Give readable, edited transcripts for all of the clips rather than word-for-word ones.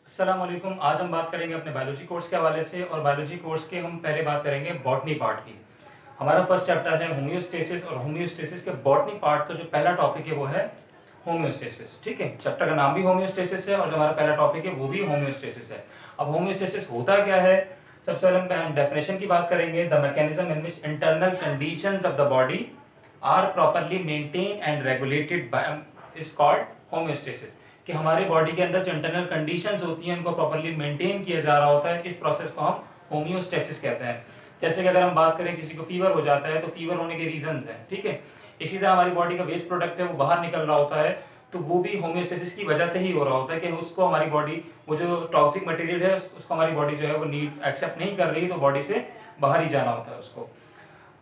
अस्सलाम वालेकुम। आज हम बात करेंगे अपने बायोलॉजी कोर्स के हवाले से और बायोलॉजी कोर्स के हम पहले बात करेंगे बॉटनी पार्ट की। हमारा फर्स्ट चैप्टर है होम्योस्टेसिस और होम्योस्टेसिस के बॉटनी पार्ट का जो पहला टॉपिक है वो है होम्योस्टेसिस। ठीक है, चैप्टर का नाम भी होम्योस्टेसिस है और जो हमारा पहला टॉपिक है वो भी होम्योस्टेसिस है। अब होम्योस्टेसिस होता क्या है, सबसे पहले हम डेफिनेशन की बात करेंगे। The mechanism in which internal conditions of the body are properly maintain and regulated by is called homeostasis. कि हमारे बॉडी के अंदर जो इंटरनल कंडीशंस होती हैं उनको प्रॉपर्ली मेंटेन किया जा रहा होता है, इस प्रोसेस को हम होम्योस्टेसिस कहते हैं। जैसे कि अगर हम बात करें किसी को फीवर हो जाता है तो फीवर होने के रीजंस हैं, ठीक है। इसी तरह हमारी बॉडी का वेस्ट प्रोडक्ट है वो बाहर निकल रहा होता है, तो वो भी होम्योस्टेसिस की वजह से ही हो रहा होता है कि उसको हमारी बॉडी, वो जो टॉक्सिक मटेरियल है उसको हमारी बॉडी जो है वो नीड एक्सेप्ट नहीं कर रही, तो बॉडी से बाहर ही जाना होता है उसको।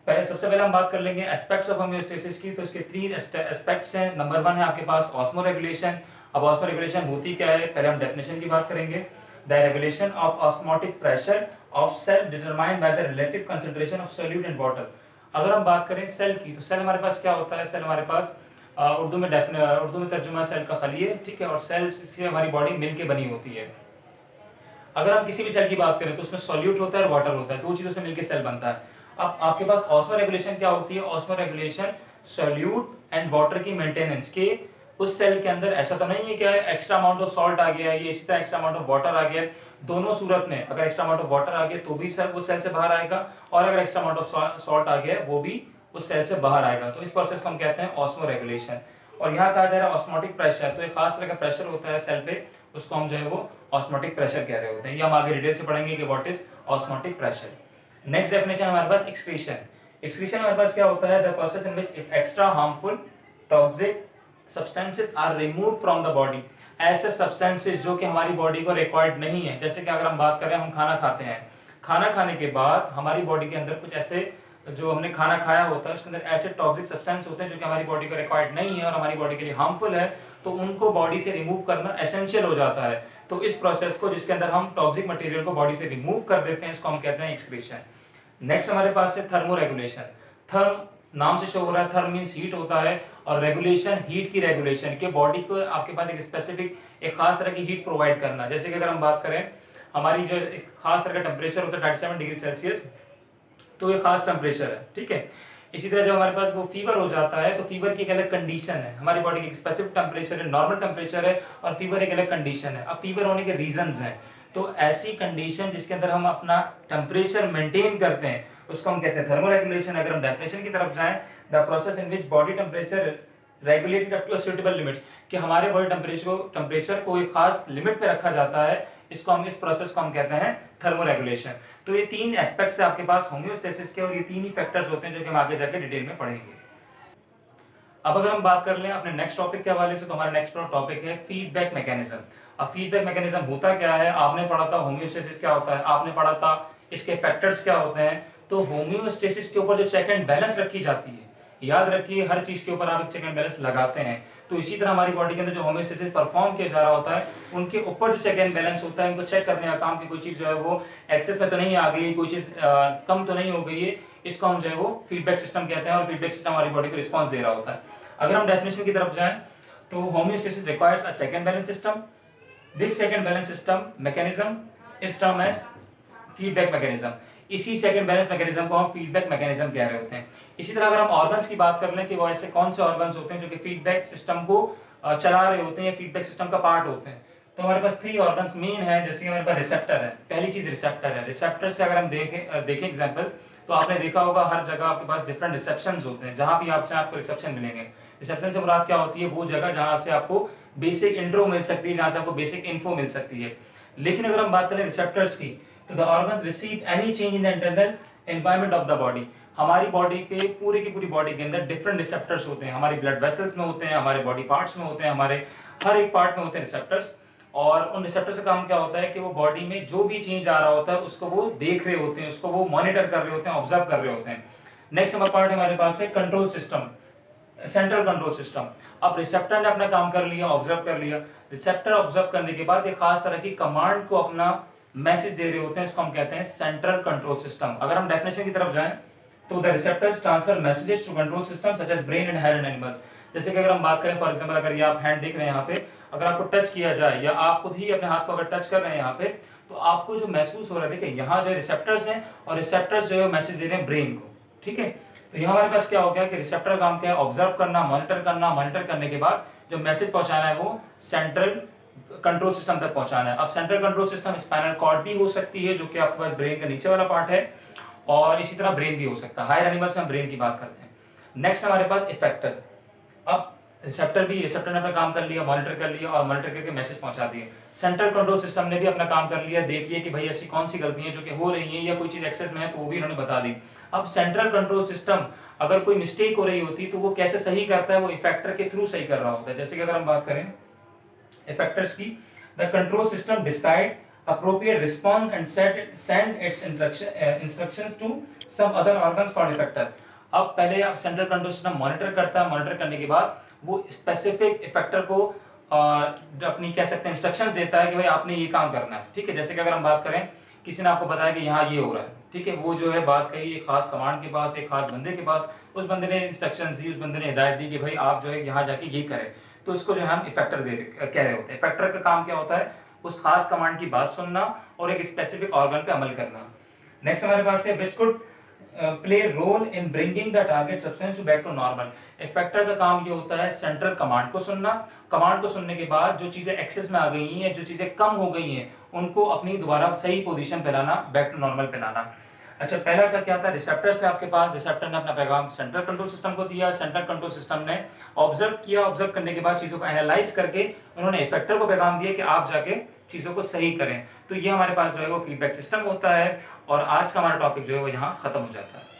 सबसे पहले हम बात कर लेंगे एस्पेक्ट्स ऑफ होम्योस्टेसिस की। तो इसके तीन एस्पेक्ट्स हैं। नंबर 1 है आपके पास ऑस्मो रेगुलेशन। अब ऑस्मो रेगुलेशन होती क्या है, पहले हम डेफिनेशन की बात करेंगे। The regulation of osmotic pressure of cell determined by the relative concentration of solute in water. अगर हम बात करें सेल की, तो सेल हमारे पास क्या होता है, सेल हमारे पास उर्दू में तर्जुमा सेल का खलिए, ठीक है, और सेल से हमारी बॉडी मिलके बनी होती है। अगर हम किसी भी सेल की बात करें तो उसमें सॉल्यूट होता है और वाटर होता है, दो चीजों से मिलकर सेल बनता है। अब आपके पास ऑस्मो रेगुलेशन क्या होती है, osmo regulation solute and water की मेंटेनेंस के। उस सेल के अंदर ऐसा तो नहीं है कि एक्स्ट्रा अमाउंट ऑफ सॉल्ट आ गया, ये इसी तरह एक्स्ट्रा अमाउंट ऑफ वाटर आ गया। दोनों सूरत में अगर एक्स्ट्रा अमाउंट ऑफ वाटर आ गया तो भी सेल उस सेल से बाहर आएगा, और अगर एक्स्ट्रा अमाउंट ऑफ सॉल्ट आ गया वो भी उस सेल से बाहर आएगा। तो इस प्रोसेस को हम कहते हैं ऑस्मो रेगुलेशन। और यहाँ कहा जा रहा है ऑस्मोटिक प्रेशर, तो एक खास तरह का प्रेशर होता है सेल पे, उसको हम जो है वो ऑस्मोटिक प्रेशर कह रहे होते हैं। ये हम आगे डिटेल से पढ़ेंगे कि what is osmotic pressure. Next definition हमारे पास एक्सक्रीशन। एक्सक्रीशन हमारे पास क्या होता है, the process in which extra harmful toxic substances are remove from the body. ऐसे सब्सटेंसेस जो कि हमारी बॉडी को रिक्वायर्ड नहीं है, जैसे कि अगर हम बात करें, हम खाना खाते हैं, खाना खाने के बाद हमारी बॉडी के अंदर कुछ ऐसे, जो हमने खाना खाया होता है उसके अंदर ऐसे टॉक्सिक सब्सटेंस होते हैं जो कि हमारी बॉडी को रिक्वायर्ड नहीं है और हमारी बॉडी के लिए हार्मफुल है, तो उनको बॉडी से रिमूव करना एसेंशियल हो जाता है। तो इस प्रोसेस को, जिसके अंदर हम टॉक्सिक मटेरियल को बॉडी से रिमूव कर देते हैं, इसको हम कहते हैं एक्सक्रीशन। नेक्स्ट हमारे पास है थर्मो रेगुलेशन। थर्म नाम से शो हो रहा है, थर्म मींस हीट होता है, और रेगुलेशन हीट की रेगुलेशन के, बॉडी को आपके पास एक स्पेसिफिक एक खास तरह की हीट प्रोवाइड करना। जैसे कि अगर हम बात करें, हमारी जो एक खास तरह का टेम्परेचर होता है 37 डिग्री सेल्सियस, तो ये खास टेम्परेचर है, ठीक है। इसी तरह जब हमारे पास वो फीवर हो जाता है तो फीवर की एक अलग कंडीशन है, हमारी बॉडी की एक स्पेसिफिक टेम्परेचर है, नॉर्मल टेम्परेचर है, और फीवर एक अलग कंडीशन है। अब फीवर होने के रीजंस हैं, तो ऐसी कंडीशन जिसके अंदर हम अपना टेम्परेचर मेंटेन करते हैं उसको हम कहते हैं थर्मो रेगुलेशन। अगर हम डेफिनेशन की तरफ जाएं, the process in which body temperature regulated up to a suitable limits, कि हमारे बॉडी टेम्परेचर को एक खास लिमिट पे रखा जाता है, इसको हम, इस प्रोसेस को हम कहते हैं थर्मो रेगुलेशन। तो ये तीन एस्पेक्ट्स है आपके पास होम्योस्टेसिस के, और ये तीन ही फैक्टर्स होते हैं जो कि हम आगे जाके डिटेल में पढ़ेंगे। अब अगर हम बात कर लें अपने नेक्स्ट टॉपिक के हवाले से, तो हमारा नेक्स्ट टॉपिक है फीडबैक मैकेनिज्म। अब फीडबैक मैकेनिज्म होता क्या है, आपने पढ़ा था होम्योस्टेसिस क्या होता है, आपने पढ़ा था इसके फैक्टर्स क्या होते हैं। तो होम्योस्टेसिस के ऊपर जो चेक एंड बैलेंस रखी जाती है, याद रखिए हर चीज के ऊपर आप एक चेक एंड बैलेंस लगाते हैं, तो इसी तरह हमारी बॉडी के अंदर जो होम्योस्टेसिस परफॉर्म किया जा रहा होता है, उनके ऊपर जो चेक एंड बैलेंस होता है, उनको चेक करने का काम, की कोई चीज जो है वो एक्सेस में तो नहीं आ गई, कोई चीज कम तो नहीं हो गई है, इसको हम जो है वो फीडबैक सिस्टम कहते हैं, और फीडबैक सिस्टम हमारी बॉडी को रिस्पॉन्स दे रहा होता है। अगर हम डेफिनेशन की तरफ जाएं, तो homeostasis requires a check and balance system. This check and balance system mechanism is term as feedback mechanism. इसी चेक एंड बैलेंस मैकेनिज्म को हम फीडबैक मैकेनिज्म कह रहे होते हैं। इसी तरह अगर हम ऑर्गन्स की बात कर लें कि वो ऐसे कौन से ऑर्गन्स होते हैं जो कि फीडबैक सिस्टम को चला रहे होते हैं या फीडबैक सिस्टम का पार्ट होते हैं, तो हमारे पास 3 ऑर्गन्स मेन है। जैसे कि हमारे पास रिसेप्टर है, पहली चीज रिसेप्टर है। रिसेप्टर से अगर हम देखें एग्जांपल, तो आपने देखा होगा हर जगह आपके पास डिफरेंट रिसेप्शंस होते हैं, जहां भी आप चाहें आपको रिसेप्शन मिलेंगे। रिसेप्शन से मुराद क्या होती है, वो जगह जहां से आपको बेसिक इंट्रो मिल सकती है, जहां से आपको बेसिक इन्फो मिल सकती है। लेकिन अगर हम बात करें रिसेप्टर्स की, तो the organs receive any change in the internal environment of the body. हमारी बॉडी पे, पूरी की पूरी बॉडी के अंदर डिफरेंट रिसेप्टर्स होते हैं, हमारी ब्लड वेसल्स में होते हैं, हमारे बॉडी पार्ट्स में होते हैं, हमारे हर एक पार्ट में होते हैं रिसेप्टर्स। और उन रिसेप्टर्स का काम क्या होता है कि वो बॉडी में जो भी चेंज आ रहा होता है उसको वो देख रहे होते हैं, उसको वो मॉनिटर कर रहे होते हैं, ऑब्जर्व कर रहे होते हैं। नेक्स्ट नंबर पार्ट हमारे पास है control system, central control system. अब रिसेप्टर ने अपना काम कर लिया, ऑब्जर्व कर लिया। रिसेप्टर ऑब्जर्व करने के बाद एक खास तरह की कमांड को अपना मैसेज दे रहे होते हैं, इसको हम कहते हैं सेंट्रल कंट्रोल सिस्टम। अगर हम डेफिनेशन की तरफ जाएं, तो the receptors transfer messages to control system such as brain and hair in animals. जैसे कि अगर हम बात करें, फॉर एग्जांपल अगर ये आप हैंड देख रहे हैं यहाँ पे, अगर आपको टच किया जाए या आप खुद ही अपने हाथ को अगर टच कर रहे हैं यहाँ पे, तो आपको जो महसूस हो रहा है, देखिए यहाँ जो रिसेप्टर्स हैं और रिसेप्टर्स जो है मैसेज दे रहे हैं ब्रेन को, ठीक है। तो यहाँ हमारे पास क्या हो गया कि रिसेप्टर काम क्या है, ऑब्जर्व करना, मॉनिटर करना, मॉनिटर करने के बाद जो मैसेज पहुंचाना है वो सेंट्रल कंट्रोल सिस्टम तक पहुंचाना है। अब central control system spinal cord भी हो सकती है, जो कि आपके पास ब्रेन का नीचे वाला पार्ट है, और इसी तरह ब्रेन भी हो सकता है। हायर एनिमल्स में हम ब्रेन की बात करते हैं। नेक्स्ट हमारे पास इफेक्टर। अब रिसेप्टर ने अपना काम कर लिया, मॉनिटर कर लिया और मॉनिटर करके मैसेज पहुंचा दिए। सेंट्रल कंट्रोल सिस्टम ने भी अपना काम कर लिया, देख लिया कि भाई ऐसी कौन सी गलतियां जो कि हो रही हैं या कोई चीज एक्सेस में है तो वो भी इन्होंने बता दी। अब सेंट्रल कंट्रोल सिस्टम अगर कोई मिस्टेक हो रही होती तो वो कैसे सही करता है, वो इफेक्टर के थ्रू सही कर रहा होता है। जैसे कि अगर हम बात करें इफेक्टर्स की, the control system decide appropriate response and send its instructions to some other organs called effector। अब पहले आप सेंट्रल कंट्रोल सिस्टम मॉनिटर करता है, मॉनिटर करने के बाद वो स्पेसिफिक इफेक्टर को अपनी कह सकते हैं इंस्ट्रक्शंस देता है कि भाई आपने ये काम करना है, ठीक है। जैसे कि अगर हम बात करें, किसी ने आपको बताया कि यहाँ ये हो रहा है, ठीक है, वो जो है बात कही एक खास कमांड के पास, एक खास बंदे के पास, उस बंदे ने इंस्ट्रक्शंस दी, उस बंदे ने हिदायत दी कि भाई आप जो है यहाँ जाके ये करें, तो उसको जो है हम इफेक्टर कह रहे होते हैं। इफेक्टर का काम क्या होता है, उस खास कमांड की बात सुनना और एक स्पेसिफिक ऑर्गन पे अमल करना। नेक्स्ट हमारे पास है which could play role in bringing the target substance back to normal. Effector का काम ये होता है सेंट्रल कमांड को सुनना, कमांड को सुनने के बाद जो चीजें एक्सेस में आ गई हैं, जो चीजें कम हो गई हैं, उनको अपनी दोबारा सही पोजीशन पे लाना, बैक टू नॉर्मल पे लाना। अच्छा, पहला का क्या था, रिसेप्टर से आपके पास, रिसेप्टर ने अपना पैगाम सेंट्रल कंट्रोल सिस्टम को दिया, सेंट्रल कंट्रोल सिस्टम ने ऑब्जर्व किया, ऑब्जर्व करने के बाद चीजों को एनालाइज करके उन्होंने इफेक्टर को पैगाम दिया कि आप जाके चीजों को सही करें। तो ये हमारे पास जो है वो फीडबैक सिस्टम होता है, और आज का हमारा टॉपिक जो है वो यहाँ खत्म हो जाता है।